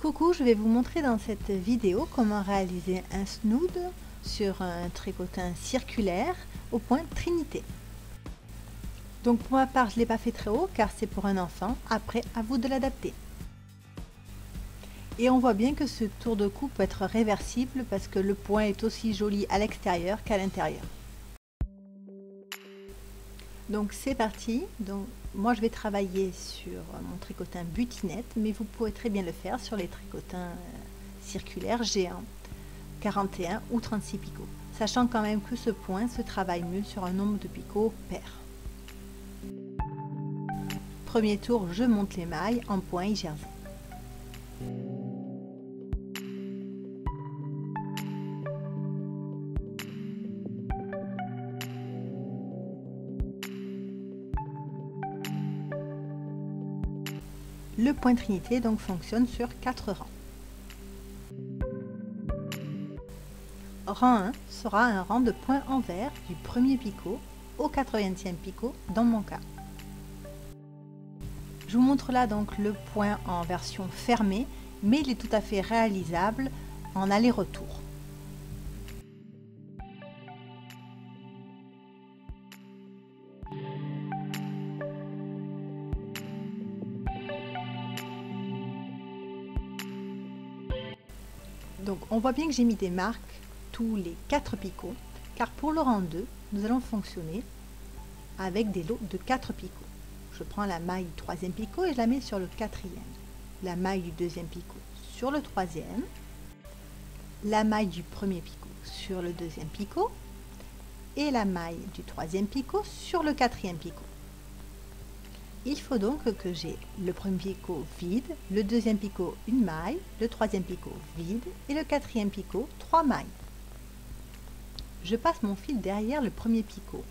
Coucou, je vais vous montrer dans cette vidéo comment réaliser un snood sur un tricotin circulaire au point trinité. Donc pour ma part, je ne l'ai pas fait très haut car c'est pour un enfant, après à vous de l'adapter. Et on voit bien que ce tour de cou peut être réversible parce que le point est aussi joli à l'extérieur qu'à l'intérieur. Donc c'est parti. Donc moi je vais travailler sur mon tricotin butinette, mais vous pourrez très bien le faire sur les tricotins circulaires géants 41 ou 36 picots, sachant quand même que ce point se travaille mieux sur un nombre de picots pair. Premier tour, je monte les mailles en point jersey. Le point trinité donc fonctionne sur 4 rangs. Rang 1 sera un rang de points envers du premier picot au 80e picot dans mon cas. Je vous montre là donc le point en version fermée, mais il est tout à fait réalisable en aller-retour. Donc on voit bien que j'ai mis des marques tous les 4 picots, car pour le rang 2, nous allons fonctionner avec des lots de 4 picots. Je prends la maille du 3e picot et je la mets sur le 4e, la maille du 2e picot sur le 3e, la maille du 1er picot sur le 2e picot et la maille du 3e picot sur le 4e picot. Il faut donc que j'ai le 1er picot vide, le 2e picot une maille, le 3e picot vide et le 4e picot 3 mailles. Je passe mon fil derrière le 1er picot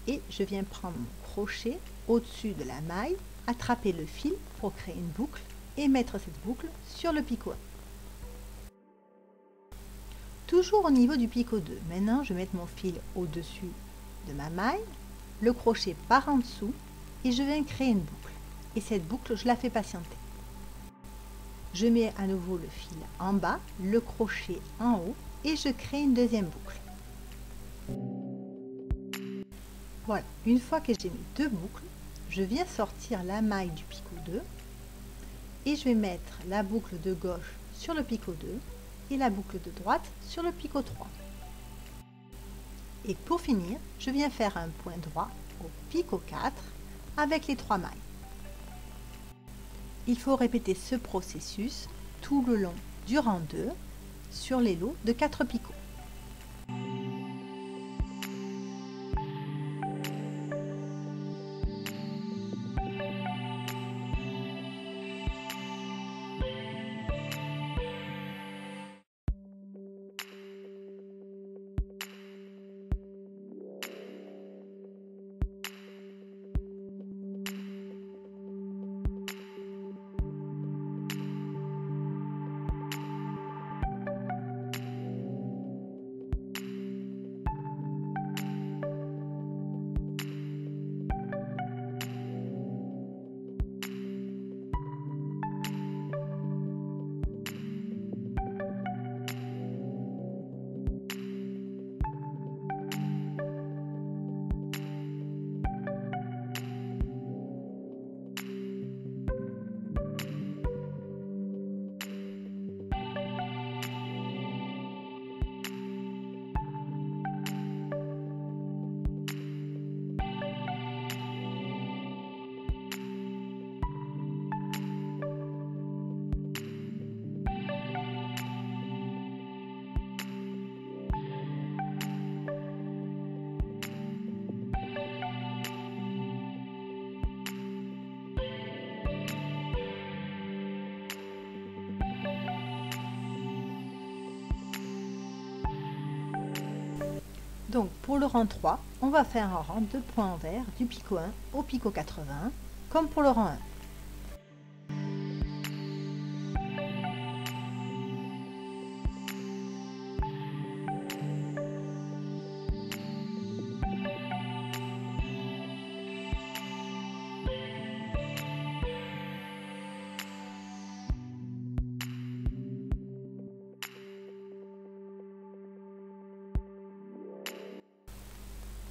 et je viens prendre mon crochet au-dessus de la maille, attraper le fil pour créer une boucle et mettre cette boucle sur le picot 1. Toujours au niveau du picot 2, maintenant je vais mettre mon fil au-dessus de ma maille, le crochet part en dessous et je viens créer une boucle. Et cette boucle, je la fais patienter. Je mets à nouveau le fil en bas, le crochet en haut et je crée une deuxième boucle. Voilà, une fois que j'ai mis deux boucles, je viens sortir la maille du picot 2 et je vais mettre la boucle de gauche sur le picot 2 et la boucle de droite sur le picot 3. Et pour finir, je viens faire un point droit au picot 4 avec les 3 mailles. Il faut répéter ce processus tout le long du rang 2 sur les lots de 4 picots. Donc pour le rang 3, on va faire un rang de points envers du picot 1 au picot 80, comme pour le rang 1.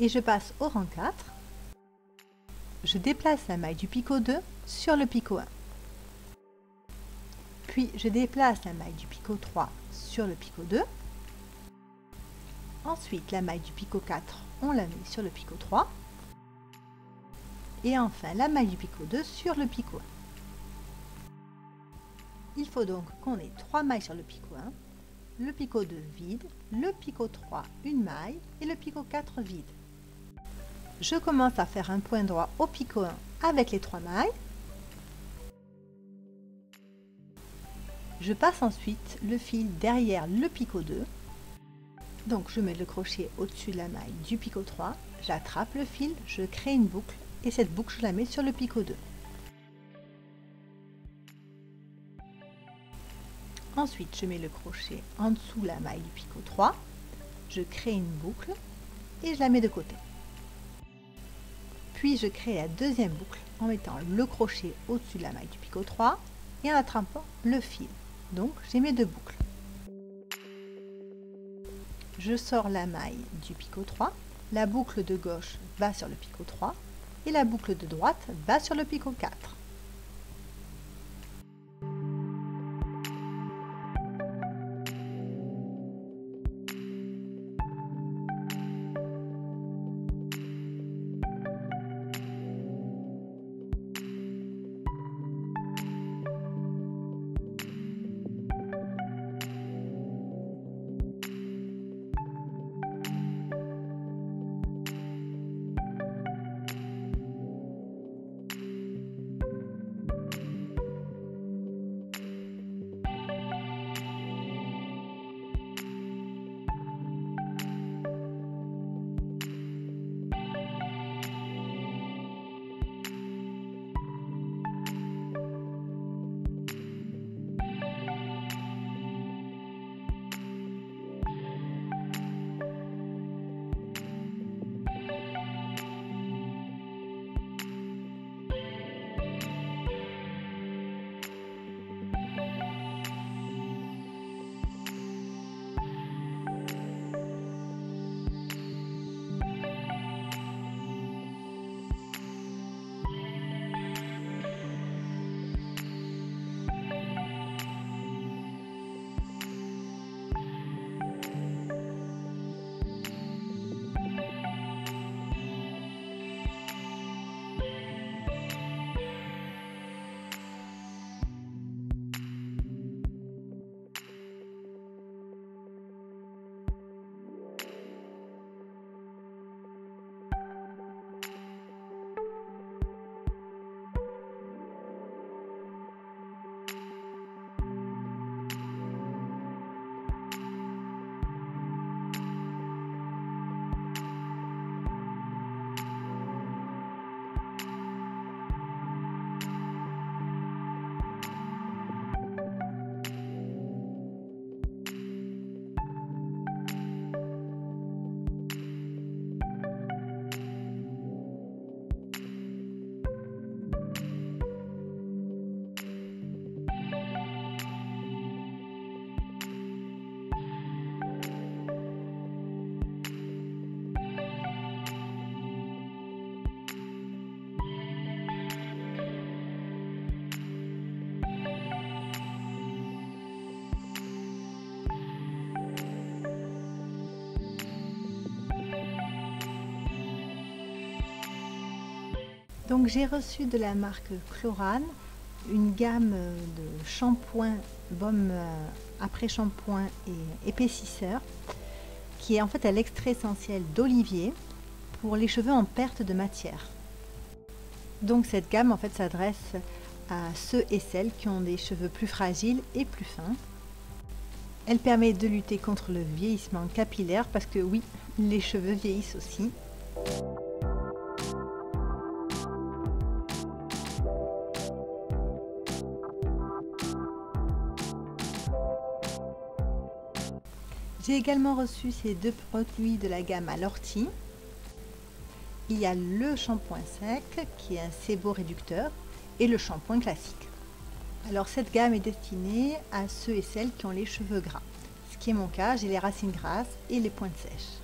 et je passe au rang 4. Je déplace la maille du picot 2 sur le picot 1. Puis je déplace la maille du picot 3 sur le picot 2. Ensuite, la maille du picot 4, on la met sur le picot 3. Et enfin, la maille du picot 2 sur le picot 1. Il faut donc qu'on ait 3 mailles sur le picot 1, le picot 2 vide, le picot 3 une maille et le picot 4 vide. Je commence à faire un point droit au picot 1 avec les 3 mailles. Je passe ensuite le fil derrière le picot 2. Donc je mets le crochet au-dessus de la maille du picot 3, j'attrape le fil, je crée une boucle et cette boucle je la mets sur le picot 2. Ensuite je mets le crochet en dessous la maille du picot 3, je crée une boucle et je la mets de côté. Puis je crée la deuxième boucle en mettant le crochet au-dessus de la maille du picot 3 et en attrapant le fil. Donc j'ai mes 2 boucles. Je sors la maille du picot 3, la boucle de gauche va sur le picot 3 et la boucle de droite va sur le picot 4. Donc j'ai reçu de la marque Chlorane une gamme de shampoings, baumes après shampoing et épaississeurs qui est en fait à l'extrait essentiel d'olivier pour les cheveux en perte de matière. Donc cette gamme en fait s'adresse à ceux et celles qui ont des cheveux plus fragiles et plus fins. Elle permet de lutter contre le vieillissement capillaire parce que oui, les cheveux vieillissent aussi. J'ai également reçu ces 2 produits de la gamme à l'ortie. Il y a le shampoing sec qui est un séboréducteur et le shampoing classique. Alors cette gamme est destinée à ceux et celles qui ont les cheveux gras. Ce qui est mon cas, j'ai les racines grasses et les pointes sèches.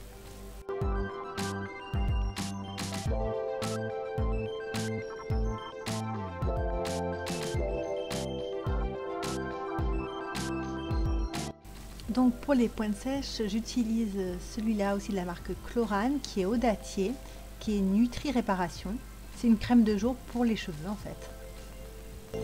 Donc pour les pointes sèches, j'utilise celui-là aussi de la marque Chlorane qui est Audatier, qui est Nutri Réparation. C'est une crème de jour pour les cheveux en fait.